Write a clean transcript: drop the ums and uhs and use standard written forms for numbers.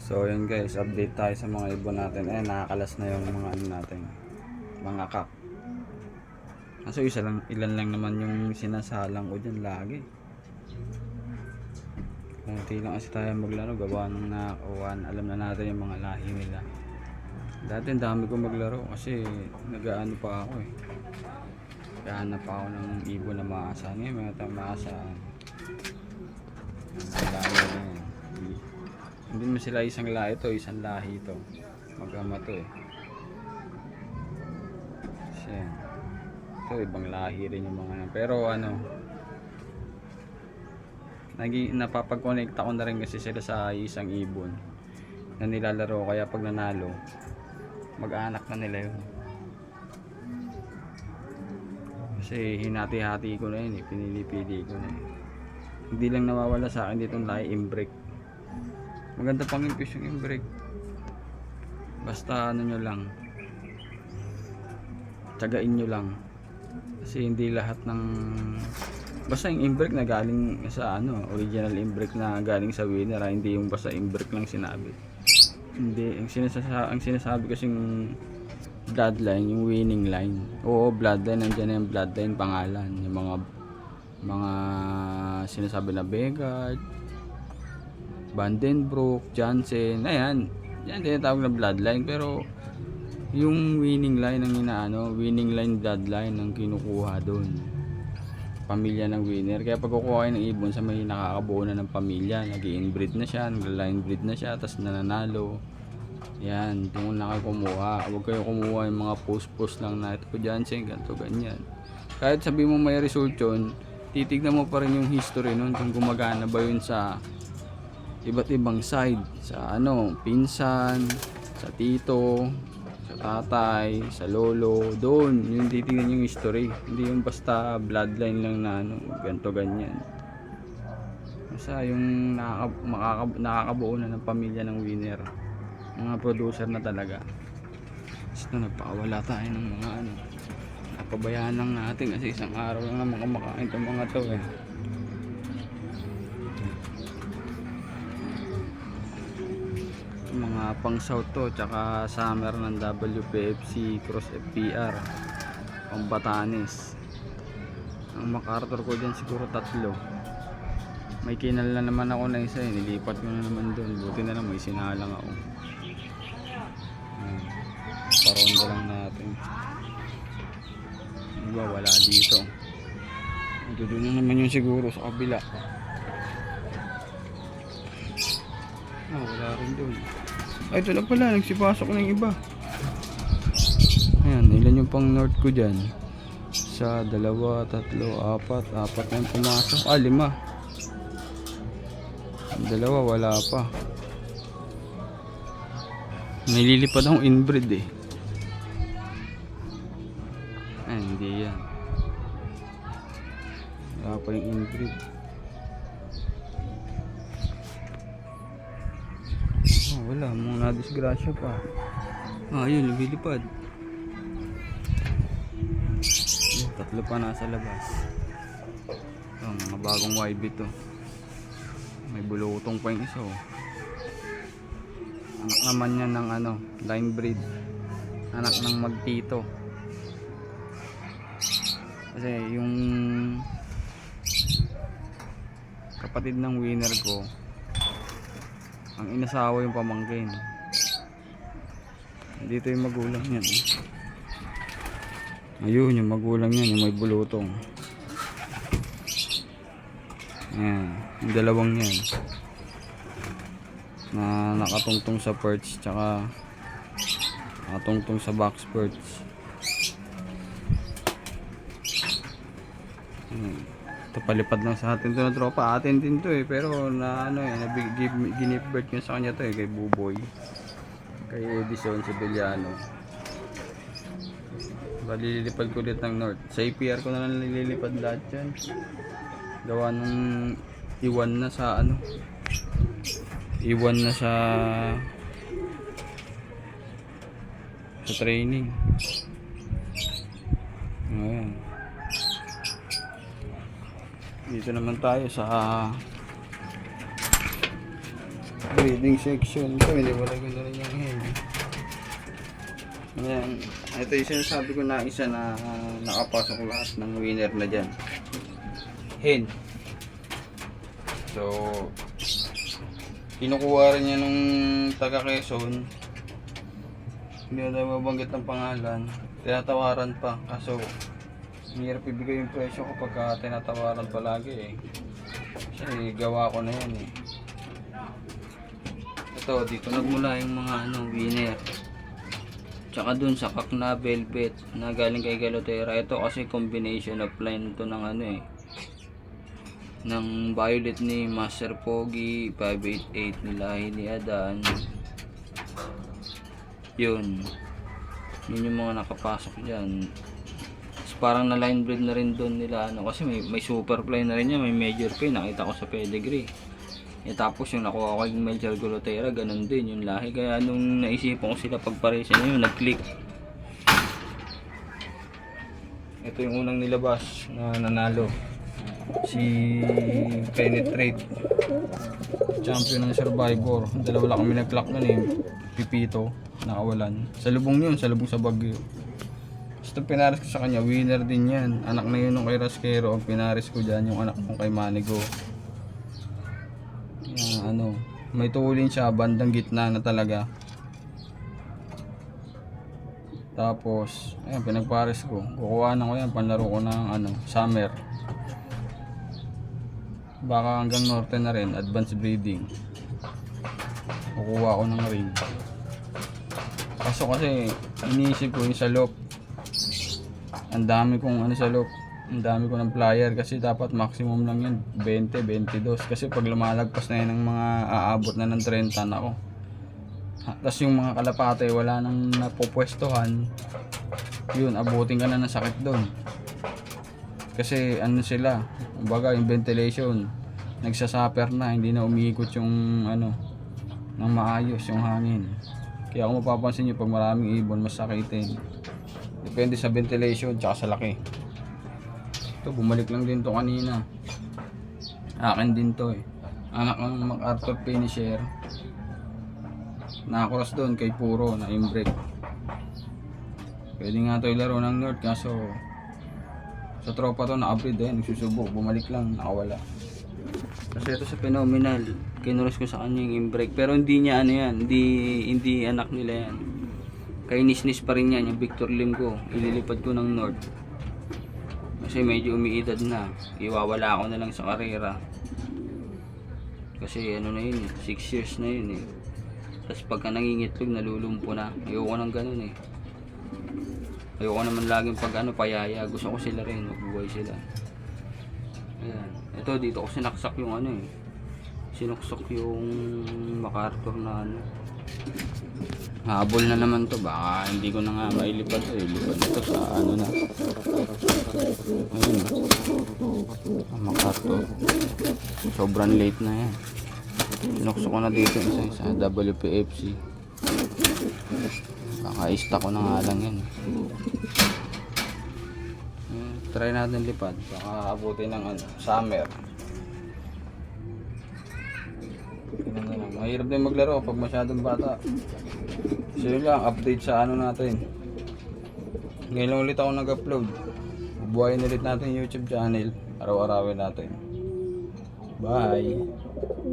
So yun guys, update tayo sa mga ibon natin. Nakakalas na yung mga ano natin, mga kak. Kaso ilan lang naman yung sinasalang ko dyan lagi. Kunti lang kasi tayo maglaro, gawa ng nakakuhaan. Alam na natin yung mga lahi nila. Dati ang dami ko maglaro kasi nag-aano pa ako eh. Naghahanap pa ako ng ibon na maasahan. Ngayon may natang maasahan. Lahi na yan. Hindi mo sila isang lahi to, isang lahi to. Magkama to eh. Siya. Ito ibang lahi rin yung mga yan. Pero ano, napapag-connect ako na rin kasi sila sa isang ibon na nilalaro, kaya pag nanalo mag-anak na nila yun. Kasi hinati-hati ko na yun eh, pinili-pili ko na yun. Hindi lang nawawala sa akin ditong lahi, imbrek. Maganda pang impis yung imbrek. Basta ano nyo lang, tsagain nyo lang. Kasi hindi lahat ng basta yung imbrek na galing sa ano, original imbrek na galing sa winner, hindi yung basta imbrek lang sinabi. Hindi, ang sinasabi kasing bloodline, yung winning line. Oo, bloodline, nandiyan na yung bloodline pangalan, yung mga sinasabi na Begard, Vandenbroek, Jansen, ayan, yan din tawag na bloodline. Pero yung winning line ang inaano, winning line bloodline ang kinukuha doon, pamilya ng winner. Kaya pag kukuha kayo ng ibon sa may nakakabuo na ng pamilya, nag-i-inbreed na siya, nag-line breed na siya, tapos nananalo, yan, doon na kayo kumuha. Huwag kayo kumuha yung mga post lang na ito po Jansen, ganito, ganyan. Kahit sabi mo may result yun, titignan mo pa rin yung history nun, kung gumagana ba yun sa iba't ibang side, sa ano, pinsan, sa tito, sa tatay, sa lolo. Doon yung titignan yung history, hindi yung basta bloodline lang na ano, ganto ganyan. Basta yung nakakabuo na ng pamilya ng winner, mga producer na talaga. Basta nagpakawala tayo ng mga ano, napabayaan lang natin kasi isang araw lang naman kumakain itong mga to eh. Mga pang south to, tsaka summer ng WPFC Cross FPR, pang Batanes. Ang MacArthur ko dyan siguro 3. May kinal na naman ako na isa eh, nilipat ko na naman doon. Buti na lang may sinalang ako. Paronda lang natin. Diba wala dito, doon na naman yung siguro sa kabila. Wala rin doon. Ay, ito lang pala, nagsipasok ng iba. Ayan, ilan yung pang north ko dyan? Sa 2, 3, 4 na yung pumasok. 5. 2 wala pa. Nililipad akong inbreed eh. Ay, hindi yan. Wala pa yung inbreed. Wala, mga disgrasya pa. Yun, lumilipad. 3 pa nasa labas. Mga bagong YB to. May bulutong pa yung isa oh. Anak naman yan ng ano, line breed. Anak ng magtito. Kasi yung kapatid ng winner ko, ang inasawa yung pamangkin. Dito yung magulang yan. Ayun yung magulang yan, yung may bulutong. Ayan, yung dalawang yan na nakatungtong sa perch, tsaka nakatungtong sa box perch. Ito palipad lang sa atin to na tropa, atin din to eh, pero na ano eh, ginip birth nyo sa kanya to eh, kay Buboy, kay Edison Sevillano. Lilipad ko ulit ng north. Sa APR ko na lang nililipad lahat yan, gawa nung iwan na sa ano, iwan na sa training. Ayan. Dito naman tayo sa breeding section. Ito, hindi wala ko na rin yung hen. Ayan. Ito yung sinasabi ko na isa na nakapasok lahat ng winner na dyan. Hen. So, kinukuha rin niya nung taga Quezon. Hindi na tayo mabanggit ng pangalan. Tinatawaran pa. Kaso, hirap ibigay yung presyo kapag tinatawaran palagi eh. Kasi gawa ko na yan eh. Ito, dito nagmula yung mga winner. Tsaka dun sa Kakna Velvet na galing kay Galotera. Ito kasi combination of line to ng ng Violet ni Master Pogi, 588 ni Lahi ni Adan. Yun yung mga nakapasok dyan. Parang na line breed na rin doon nila kasi may super play na rin yan, may major play nakita ko sa pedigree. Tapos yung nakuha ko yung Melchor Golotera, ganun din yung lahi. Kaya nung naisipan ko sila pagparesan yun, nag-click. Ito yung unang nilabas na nanalo, si Penetrate, champion ng Survivor. Dalawa lang kami nag-clock nun eh, Pipito, nakawalan. Salubong yun, salubong sa Baguio. Ito pinaris ko sa kanya, winner din yan. Anak na yun nung kay Rasquero, ang pinaris ko dyan yung anak nung kay Manigo. May tulin siya, bandang gitna na talaga. Tapos, ayan, pinagpares ko. Kukuhanan ko yan, panlaro ko ng summer. Baka hanggang norte na rin, advanced breeding. Kukuha ko ng ring. Kaso kasi, iniisip ko yung sa loop. Ang dami kong sa loop. Ang dami ko ng flyer kasi dapat maximum lang yan 20, 22 kasi pag lumalagpas na yan ng mga aabot na ng 30 na ako. Tapos yung mga kalapate wala nang napupwestuhan, yun abutin ka na ng sakit doon kasi sila, kumbaga yung ventilation nagsasuffer na, hindi na umiikot yung ng maayos yung hangin. Kaya kung mapapansin nyo pag maraming ibon mas sakitin, depende sa ventilation tsaka sa laki. Ito, bumalik lang din to kanina. Akin din to eh. Anak ng MacArthur Finisher. Nakakross doon kay Puro na inbreak. Pwede nga to ilaro ng North kaso sa tropa to na-upgrade eh. Nagsusubo. Bumalik lang, nakawala. Kasi ito sa Phenomenal. Kinuros ko sa kanya yung inbreak. Pero hindi niya yan. Hindi anak nila yan. Kay Nisnis pa rin yan. Yung Victor Lim ko. Ililipad ko ng North. Kasi medyo umiidad na, iwawala ako na lang sa karera kasi na yun 6 years na yun eh. Tapos pagka nangingitlog nalulumpo na, ayoko nang ganun eh. Ayoko naman laging pag payaya, gusto ko sila rin mabuhay sila. Ayan, ito dito ko sinaksak yung sinuksok yung MacArthur na habol na naman to, baka hindi ko na nga mailipad to, ilipad ito sa na ayun MacArthur, sobrang late na yan. Sinuksok ko na dito isa WPFC, baka ista ko na nga lang yan. Try natin lipad, baka abutin ng summer. Mahirap din maglaro pag masyadong bata. So yun lang, update sa natin. Ngayon lang ulit ako nag-upload. Bubuhayin ulit natin yung YouTube channel. Araw-arawin natin. Bye!